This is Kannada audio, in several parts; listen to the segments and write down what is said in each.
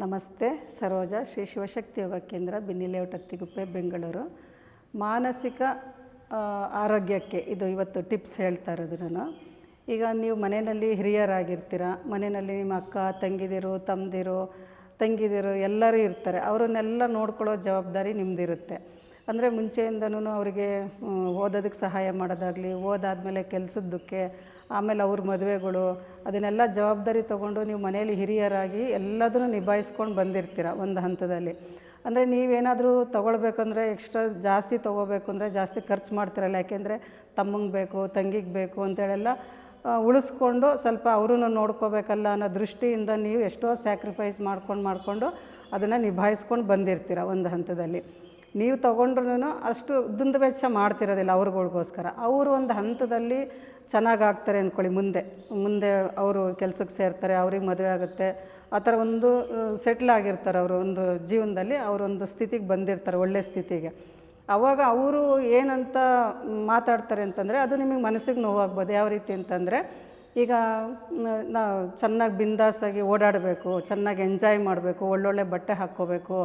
ನಮಸ್ತೆ. ಸರೋಜಾ, ಶ್ರೀ ಶಿವಶಕ್ತಿ ಯೋಗ ಕೇಂದ್ರ, ಬಿನ್ನಿ ಲೇಔಟ್, ಅತ್ತಿಗುಪ್ಪೆ, ಬೆಂಗಳೂರು. ಮಾನಸಿಕ ಆರೋಗ್ಯಕ್ಕೆ ಇದು ಇವತ್ತು ಟಿಪ್ಸ್ ಹೇಳ್ತಾ ಇರೋದು ನಾನು. ಈಗ ನೀವು ಮನೆಯಲ್ಲಿ ಹಿರಿಯರಾಗಿರ್ತೀರ, ಮನೆಯಲ್ಲಿ ನಿಮ್ಮ ಅಕ್ಕ ತಂಗಿದಿರು ಎಲ್ಲರೂ ಇರ್ತಾರೆ. ಅವರನ್ನೆಲ್ಲ ನೋಡ್ಕೊಳ್ಳೋ ಜವಾಬ್ದಾರಿ ನಿಮ್ಮದಿರುತ್ತೆ. ಅಂದರೆ ಮುಂಚೆಯಿಂದನೂ ಅವರಿಗೆ ಓದೋದಕ್ಕೆ ಸಹಾಯ ಮಾಡೋದಾಗಲಿ, ಓದಾದಮೇಲೆ ಕೆಲಸದ್ದಕ್ಕೆ, ಆಮೇಲೆ ಅವ್ರ ಮದುವೆಗಳು, ಅದನ್ನೆಲ್ಲ ಜವಾಬ್ದಾರಿ ತೊಗೊಂಡು ನೀವು ಮನೆಯಲ್ಲಿ ಹಿರಿಯರಾಗಿ ಎಲ್ಲದನ್ನು ನಿಭಾಯಿಸ್ಕೊಂಡು ಬಂದಿರ್ತೀರ ಒಂದು ಹಂತದಲ್ಲಿ. ಅಂದರೆ ನೀವೇನಾದರೂ ತೊಗೊಳ್ಬೇಕಂದ್ರೆ ಎಕ್ಸ್ಟ್ರಾ ಜಾಸ್ತಿ ತೊಗೋಬೇಕು ಅಂದರೆ ಜಾಸ್ತಿ ಖರ್ಚು ಮಾಡ್ತಿರಲ್ಲ. ಯಾಕೆಂದರೆ ತಮ್ಮಂಗೆ ಬೇಕು, ತಂಗಿಗೆ ಬೇಕು ಅಂತೇಳೆಲ್ಲ ಉಳಿಸ್ಕೊಂಡು ಸ್ವಲ್ಪ ಅವ್ರೂ ನೋಡ್ಕೋಬೇಕಲ್ಲ ಅನ್ನೋ ದೃಷ್ಟಿಯಿಂದ ನೀವು ಎಷ್ಟೋ ಸ್ಯಾಕ್ರಿಫೈಸ್ ಮಾಡ್ಕೊಂಡು ಅದನ್ನು ನಿಭಾಯಿಸ್ಕೊಂಡು ಬಂದಿರ್ತೀರ ಒಂದು ಹಂತದಲ್ಲಿ. ನೀವು ತೊಗೊಂಡ್ರೂ ಅಷ್ಟು ದುಂದು ವೆಚ್ಚ ಮಾಡ್ತಿರೋದಿಲ್ಲ ಅವ್ರುಗಳಿಗೋಸ್ಕರ. ಅವರು ಒಂದು ಹಂತದಲ್ಲಿ ಚೆನ್ನಾಗಾಗ್ತಾರೆ ಅಂದ್ಕೊಳ್ಳಿ, ಮುಂದೆ ಅವರು ಕೆಲಸಕ್ಕೆ ಸೇರ್ತಾರೆ, ಅವ್ರಿಗೆ ಮದುವೆ ಆಗುತ್ತೆ, ಆ ಥರ ಒಂದು ಸೆಟ್ಲ್ ಆಗಿರ್ತಾರೆ. ಅವರು ಒಂದು ಜೀವನದಲ್ಲಿ ಅವರೊಂದು ಸ್ಥಿತಿಗೆ ಬಂದಿರ್ತಾರೆ, ಒಳ್ಳೆಯ ಸ್ಥಿತಿಗೆ. ಆವಾಗ ಅವರು ಏನಂತ ಮಾತಾಡ್ತಾರೆ ಅಂತಂದರೆ ಅದು ನಿಮಗೆ ಮನಸ್ಸಿಗೆ ನೋವಾಗ್ಬೋದು. ಯಾವ ರೀತಿ ಅಂತಂದರೆ, ಈಗ ನಾವು ಚೆನ್ನಾಗಿ ಬಿಂದಾಸಾಗಿ ಓಡಾಡಬೇಕು, ಚೆನ್ನಾಗಿ ಎಂಜಾಯ್ ಮಾಡಬೇಕು, ಒಳ್ಳೊಳ್ಳೆ ಬಟ್ಟೆ ಹಾಕ್ಕೋಬೇಕು,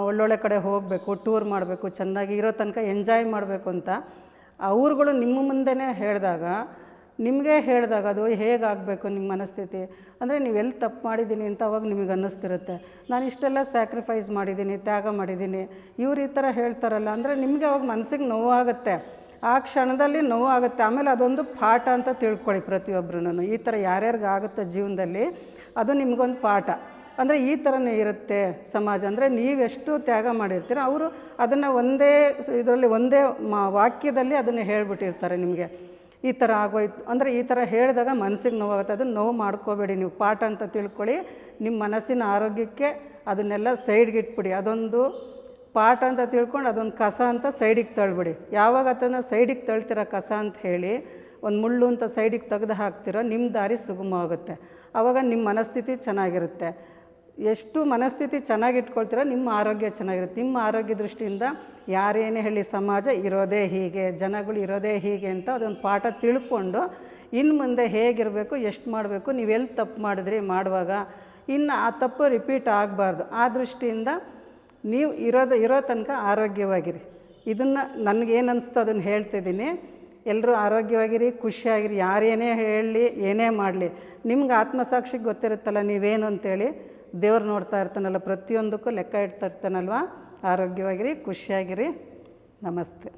ಒಳ್ಳೊಳ್ಳೆ ಕಡೆ ಹೋಗಬೇಕು, ಟೂರ್ ಮಾಡಬೇಕು, ಚೆನ್ನಾಗಿ ಇರೋ ತನಕ ಎಂಜಾಯ್ ಮಾಡಬೇಕು ಅಂತ ಅವ್ರುಗಳು ನಿಮ್ಮ ಮುಂದೆನೇ ಹೇಳಿದಾಗ, ನಿಮಗೆ ಹೇಳಿದಾಗ ಅದು ಹೇಗಾಗಬೇಕು ನಿಮ್ಮ ಮನಸ್ಥಿತಿ ಅಂದರೆ, ನೀವೆಲ್ಲಿ ತಪ್ಪು ಮಾಡಿದ್ದೀನಿ ಅಂತ ಅವಾಗ ನಿಮಗೆ ಅನ್ನಿಸ್ತಿರುತ್ತೆ. ನಾನು ಇಷ್ಟೆಲ್ಲ ಸ್ಯಾಕ್ರಿಫೈಸ್ ಮಾಡಿದ್ದೀನಿ, ತ್ಯಾಗ ಮಾಡಿದ್ದೀನಿ, ಇವ್ರು ಈ ಥರ ಹೇಳ್ತಾರಲ್ಲ ಅಂದರೆ ನಿಮಗೆ ಅವಾಗ ಮನಸ್ಸಿಗೆ ನೋವಾಗುತ್ತೆ. ಆ ಕ್ಷಣದಲ್ಲಿ ನೋವಾಗುತ್ತೆ. ಆಮೇಲೆ ಅದೊಂದು ಪಾಠ ಅಂತ ತಿಳ್ಕೊಳ್ಳಿ ಪ್ರತಿಯೊಬ್ಬರೂ. ಈ ಥರ ಯಾರ್ಯಾರಿಗಾಗುತ್ತೆ ಜೀವನದಲ್ಲಿ ಅದು ನಿಮಗೊಂದು ಪಾಠ. ಅಂದರೆ ಈ ಥರನೇ ಇರುತ್ತೆ ಸಮಾಜ. ಅಂದರೆ ನೀವೆಷ್ಟು ತ್ಯಾಗ ಮಾಡಿರ್ತೀರ, ಅವರು ಅದನ್ನು ಒಂದೇ ವಾಕ್ಯದಲ್ಲಿ ಅದನ್ನು ಹೇಳಿಬಿಟ್ಟಿರ್ತಾರೆ ನಿಮಗೆ. ಈ ಥರ ಆಗೋಯ್ತು ಅಂದರೆ ಈ ಥರ ಹೇಳಿದಾಗ ಮನಸ್ಸಿಗೆ ನೋವಾಗುತ್ತೆ. ಅದನ್ನು ನೋವು ಮಾಡ್ಕೋಬೇಡಿ, ನೀವು ಪಾಠ ಅಂತ ತಿಳ್ಕೊಳ್ಳಿ. ನಿಮ್ಮ ಮನಸ್ಸಿನ ಆರೋಗ್ಯಕ್ಕೆ ಅದನ್ನೆಲ್ಲ ಸೈಡ್ಗೆ ಇಟ್ಬಿಡಿ. ಅದೊಂದು ಪಾಠ ಅಂತ ತಿಳ್ಕೊಂಡು ಅದೊಂದು ಕಸ ಅಂತ ಸೈಡಿಗೆ ತಳ್ಳಿಬಿಡಿ. ಯಾವಾಗ ಅದನ್ನು ಸೈಡಿಗೆ ತಳ್ತೀರ ಕಸ ಅಂತ ಹೇಳಿ, ಒಂದು ಮುಳ್ಳು ಅಂತ ಸೈಡಿಗೆ ತೆಗೆದು ಹಾಕ್ತಿರೋ, ನಿಮ್ಮ ದಾರಿ ಸುಗಮವಾಗುತ್ತೆ. ಆವಾಗ ನಿಮ್ಮ ಮನಸ್ಥಿತಿ ಚೆನ್ನಾಗಿರುತ್ತೆ. ಎಷ್ಟು ಮನಸ್ಥಿತಿ ಚೆನ್ನಾಗಿಟ್ಕೊಳ್ತೀರೋ ನಿಮ್ಮ ಆರೋಗ್ಯ ಚೆನ್ನಾಗಿರುತ್ತೆ. ನಿಮ್ಮ ಆರೋಗ್ಯ ದೃಷ್ಟಿಯಿಂದ ಯಾರೇನೇ ಹೇಳಿ ಸಮಾಜ ಇರೋದೇ ಹೀಗೆ, ಜನಗಳು ಇರೋದೇ ಹೀಗೆ ಅಂತ ಅದೊಂದು ಪಾಠ ತಿಳ್ಕೊಂಡು ಇನ್ನು ಮುಂದೆ ಹೇಗಿರಬೇಕು, ಎಷ್ಟು ಮಾಡಬೇಕು, ನೀವೆಲ್ಲಿ ತಪ್ಪು ಮಾಡುವಾಗ ಇನ್ನು ಆ ತಪ್ಪು ರಿಪೀಟ್ ಆಗಬಾರ್ದು. ಆ ದೃಷ್ಟಿಯಿಂದ ನೀವು ಇರೋ ತನಕ ಆರೋಗ್ಯವಾಗಿರಿ. ಇದನ್ನು ನನಗೇನು ಅನಿಸ್ತೋ ಅದನ್ನು ಹೇಳ್ತಿದ್ದೀನಿ. ಎಲ್ಲರೂ ಆರೋಗ್ಯವಾಗಿರಿ, ಖುಷಿಯಾಗಿರಿ. ಯಾರೇನೇ ಹೇಳಲಿ, ಏನೇ ಮಾಡಲಿ, ನಿಮ್ಗೆ ಆತ್ಮಸಾಕ್ಷಿಗೆ ಗೊತ್ತಿರುತ್ತಲ್ಲ ನೀವೇನು ಅಂತೇಳಿ. ದೇವ್ರು ನೋಡ್ತಾ ಇರ್ತಾನಲ್ಲ, ಪ್ರತಿಯೊಂದಕ್ಕೂ ಲೆಕ್ಕ ಇಡ್ತಾ ಇರ್ತಾನಲ್ವ. ಆರೋಗ್ಯವಾಗಿರಿ, ಖುಷಿಯಾಗಿರಿ. ನಮಸ್ತೆ.